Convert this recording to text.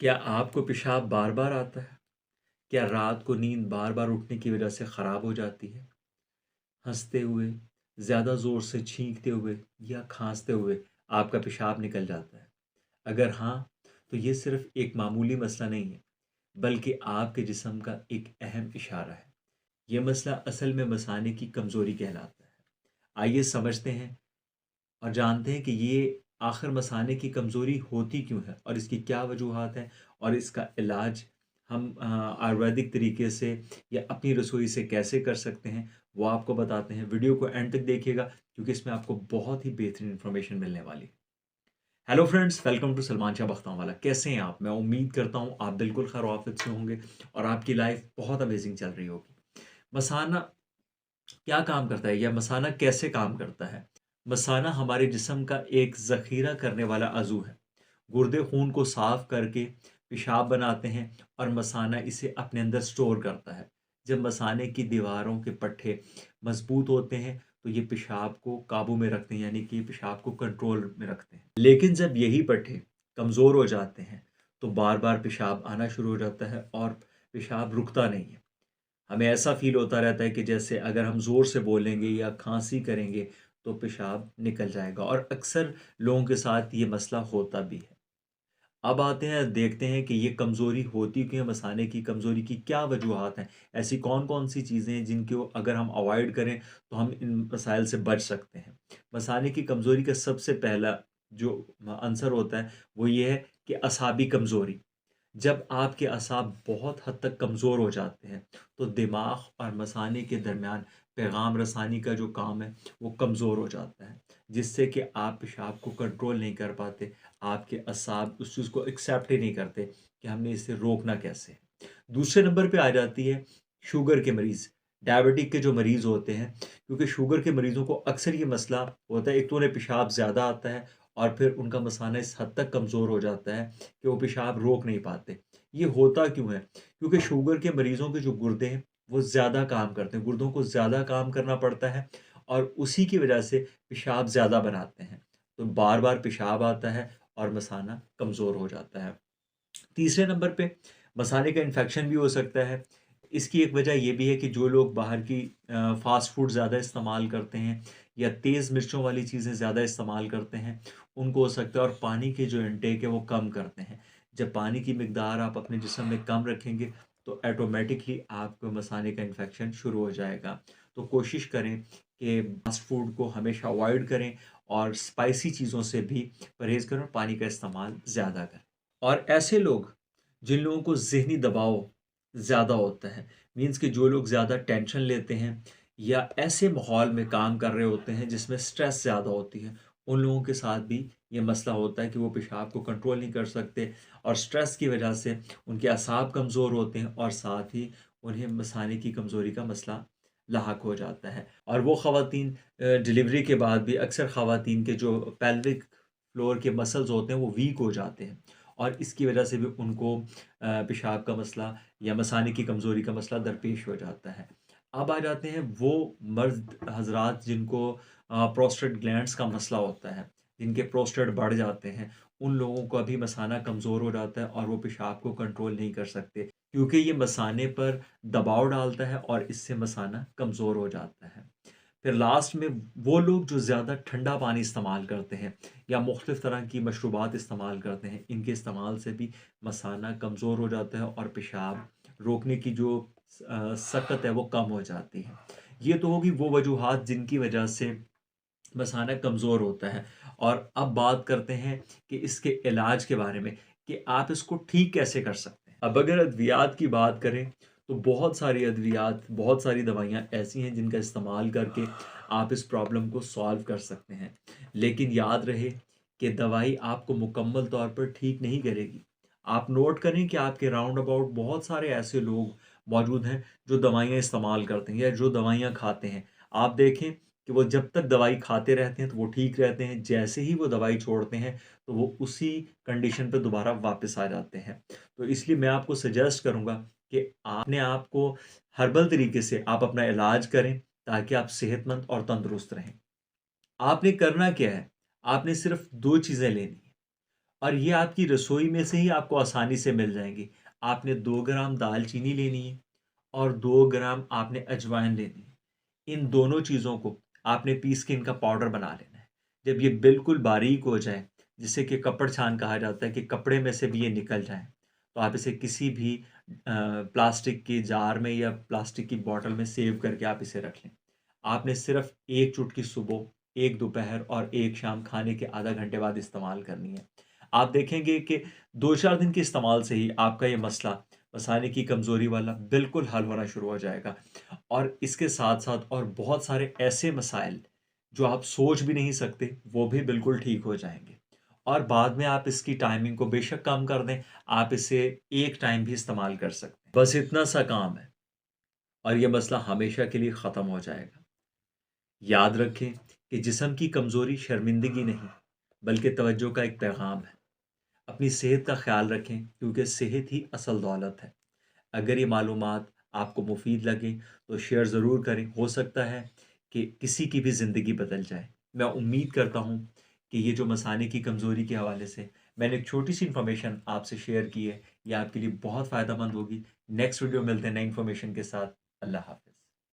क्या आपको पेशाब बार बार आता है? क्या रात को नींद बार बार उठने की वजह से ख़राब हो जाती है? हंसते हुए, ज़्यादा ज़ोर से छींकते हुए या खांसते हुए आपका पेशाब निकल जाता है? अगर हाँ, तो ये सिर्फ एक मामूली मसला नहीं है, बल्कि आपके जिस्म का एक अहम इशारा है। ये मसला असल में मसाने की कमज़ोरी कहलाता है। आइए समझते हैं और जानते हैं कि ये आखिर मसाने की कमज़ोरी होती क्यों है और इसकी क्या वजूहात हैं और इसका इलाज हम आयुर्वेदिक तरीके से या अपनी रसोई से कैसे कर सकते हैं, वो आपको बताते हैं। वीडियो को एंड तक देखिएगा क्योंकि इसमें आपको बहुत ही बेहतरीन इन्फॉर्मेशन मिलने वाली है। Hello friends, welcome to Salman Shah बख्ताम। कैसे हैं आप? मैं उम्मीद करता हूँ आप बिल्कुल खैर आफियत से होंगे और आपकी लाइफ बहुत अमेजिंग चल रही होगी। मसाना क्या काम करता है या मसाना कैसे काम करता है? मसाना हमारे जिस्म का एक ज़ख़ीरा करने वाला अज़ू है। गुर्दे खून को साफ़ करके पेशाब बनाते हैं और मसाना इसे अपने अंदर स्टोर करता है। जब मसाने की दीवारों के पट्टे मज़बूत होते हैं, तो ये पेशाब को काबू में रखते हैं, यानी कि पेशाब को कंट्रोल में रखते हैं। लेकिन जब यही पट्टे कमज़ोर हो जाते हैं, तो बार-बार पेशाब आना शुरू हो जाता है और पेशाब रुकता नहीं है। हमें ऐसा फ़ील होता रहता है कि जैसे अगर हम ज़ोर से बोलेंगे या खाँसी करेंगे तो पेशाब निकल जाएगा और अक्सर लोगों के साथ ये मसला होता भी है। अब आते हैं देखते हैं कि ये कमज़ोरी होती क्यों है, मसाने की कमज़ोरी की क्या वजूहात हैं? ऐसी कौन-कौन सी चीज़ें हैं जिनको अगर हम अवॉइड करें तो हम इन मसाइल से बच सकते हैं? मसाने की कमज़ोरी का सबसे पहला जो आंसर होता है वो ये है कि असाबी कमज़ोरी। जब आपके असाब बहुत हद तक कमज़ोर हो जाते हैं, तो दिमाग और मसाने के दरमियान पैगाम रसानी का जो काम है, वो कमज़ोर हो जाता है, जिससे कि आप पेशाब को कंट्रोल नहीं कर पाते। आपके असाब उस चीज़ को एक्सेप्ट ही नहीं करते कि हमने इसे रोकना कैसे है। दूसरे नंबर पे आ जाती है शुगर के मरीज़, डायबिटिक के जो मरीज़ होते हैं, क्योंकि शुगर के मरीज़ों को अक्सर ये मसला होता है, एक तो उन्हें पेशाब ज़्यादा आता है और फिर उनका मसाना इस हद तक कमज़ोर हो जाता है कि वो पेशाब रोक नहीं पाते। ये होता क्यों है? क्योंकि शुगर के मरीज़ों के जो गुर्दे हैं, वो ज़्यादा काम करते हैं, गुर्दों को ज़्यादा काम करना पड़ता है और उसी की वजह से पेशाब ज़्यादा बनाते हैं। तो बार-बार पेशाब आता है और मसाना कमज़ोर हो जाता है। तीसरे नंबर पे मसाले का इन्फेक्शन भी हो सकता है। इसकी एक वजह ये भी है कि जो लोग बाहर की फ़ास्ट फूड ज़्यादा इस्तेमाल करते हैं या तेज़ मिर्चों वाली चीज़ें ज़्यादा इस्तेमाल करते हैं, उनको हो सकता है और पानी के जो इनटेक है वो कम करते हैं। जब पानी की मिकदार आप अपने जिस्म में कम रखेंगे, तो ऑटोमेटिकली आपको मसाले का इन्फेक्शन शुरू हो जाएगा। तो कोशिश करें कि फ़ास्ट फूड को हमेशा अवॉइड करें और स्पाइसी चीज़ों से भी परहेज़ करें और पानी का इस्तेमाल ज़्यादा करें। और ऐसे लोग जिन लोगों को ज़हनी दबाव ज़्यादा होता है, मीन्स कि जो लोग ज़्यादा टेंशन लेते हैं या ऐसे माहौल में काम कर रहे होते हैं जिसमें स्ट्रेस ज़्यादा होती है, उन लोगों के साथ भी ये मसला होता है कि वो पेशाब को कंट्रोल नहीं कर सकते और स्ट्रेस की वजह से उनके असाब कमज़ोर होते हैं और साथ ही उन्हें मसाने की कमज़ोरी का मसला लाहक हो जाता है। और वो ख़वातीन डिलीवरी के बाद भी अक्सर ख़वातीन के जो पेल्विक फ्लोर के मसल्स होते हैं वो वीक हो जाते हैं और इसकी वजह से भी उनको पेशाब का मसला या मसाने की कमज़ोरी का मसला दरपेश हो जाता है। अब आ जाते हैं वो मर्द हज़रात जिनको प्रोस्टेट ग्लैंड्स का मसला होता है, जिनके प्रोस्टेट बढ़ जाते हैं, उन लोगों का भी मसाना कमज़ोर हो जाता है और वो पेशाब को कंट्रोल नहीं कर सकते, क्योंकि ये मसाने पर दबाव डालता है और इससे मसाना कमज़ोर हो जाता है। फिर लास्ट में वो लोग जो ज़्यादा ठंडा पानी इस्तेमाल करते हैं या मुख्तलिफ़ तरह की मशरूबात इस्तेमाल करते हैं, इनके इस्तेमाल से भी मसाना कमज़ोर हो जाता है और पेशाब रोकने की जो सकत है वो कम हो जाती है। ये तो होगी वो वजूहात जिनकी वजह से मसाना कमज़ोर होता है। और अब बात करते हैं कि इसके इलाज के बारे में कि आप इसको ठीक कैसे कर सकते हैं। अब अगर अद्वियात की बात करें तो बहुत सारी अद्वियात, बहुत सारी दवाइयाँ ऐसी हैं जिनका इस्तेमाल करके आप इस प्रॉब्लम को सॉल्व कर सकते हैं। लेकिन याद रहे कि दवाई आपको मुकम्मल तौर पर ठीक नहीं करेगी। आप नोट करें कि आपके राउंड अबाउट बहुत सारे ऐसे लोग मौजूद हैं जो दवाइयाँ इस्तेमाल करते हैं या जो दवाइयाँ खाते हैं। आप देखें कि वो जब तक दवाई खाते रहते हैं तो वो ठीक रहते हैं, जैसे ही वो दवाई छोड़ते हैं तो वो उसी कंडीशन पे दोबारा वापस आ जाते हैं। तो इसलिए मैं आपको सजेस्ट करूँगा कि आपने आपको हर्बल तरीके से आप अपना इलाज करें ताकि आप सेहतमंद और तंदुरुस्त रहें। आपने करना क्या है? आपने सिर्फ़ 2 चीज़ें लेनी हैं। और ये आपकी रसोई में से ही आपको आसानी से मिल जाएँगी। आपने 2 ग्राम दालचीनी लेनी है और 2 ग्राम आपने अजवाइन लेनी है। इन दोनों चीज़ों को आपने पीस के इनका पाउडर बना लेना है। जब ये बिल्कुल बारीक हो जाए, जिसे कि कपड़ छान कहा जाता है कि कपड़े में से भी ये निकल जाएँ, तो आप इसे किसी भी प्लास्टिक के जार में या प्लास्टिक की बॉटल में सेव करके आप इसे रख लें। आपने सिर्फ़ 1 चुटकी सुबह, 1 दोपहर और 1 शाम खाने के आधा घंटे बाद इस्तेमाल करनी है। आप देखेंगे कि 2-4 दिन के इस्तेमाल से ही आपका ये मसला, मसाले की कमज़ोरी वाला, बिल्कुल हल होना शुरू हो जाएगा। और इसके साथ-साथ और बहुत सारे ऐसे मसाइल, जो आप सोच भी नहीं सकते, वो भी बिल्कुल ठीक हो जाएँगे। और बाद में आप इसकी टाइमिंग को बेशक कम कर दें, आप इसे एक टाइम भी इस्तेमाल कर सकते हैं। बस इतना सा काम है और ये मसला हमेशा के लिए ख़त्म हो जाएगा। याद रखें कि जिस्म की कमज़ोरी शर्मिंदगी नहीं, बल्कि तवज्जो का एक पैगाम है। अपनी सेहत का ख़्याल रखें क्योंकि सेहत ही असल दौलत है। अगर ये मालूमात आपको मुफ़ीद लगे तो शेयर ज़रूर करें। हो सकता है कि किसी की भी ज़िंदगी बदल जाए। मैं उम्मीद करता हूँ कि ये जो मसाने की कमज़ोरी के हवाले से मैंने एक छोटी-सी इन्फॉर्मेशन आपसे शेयर की है, ये आपके लिए बहुत फ़ायदेमंद होगी। नेक्स्ट वीडियो मिलते हैं नई इन्फॉर्मेशन के साथ। अल्लाह हाफ़िज़।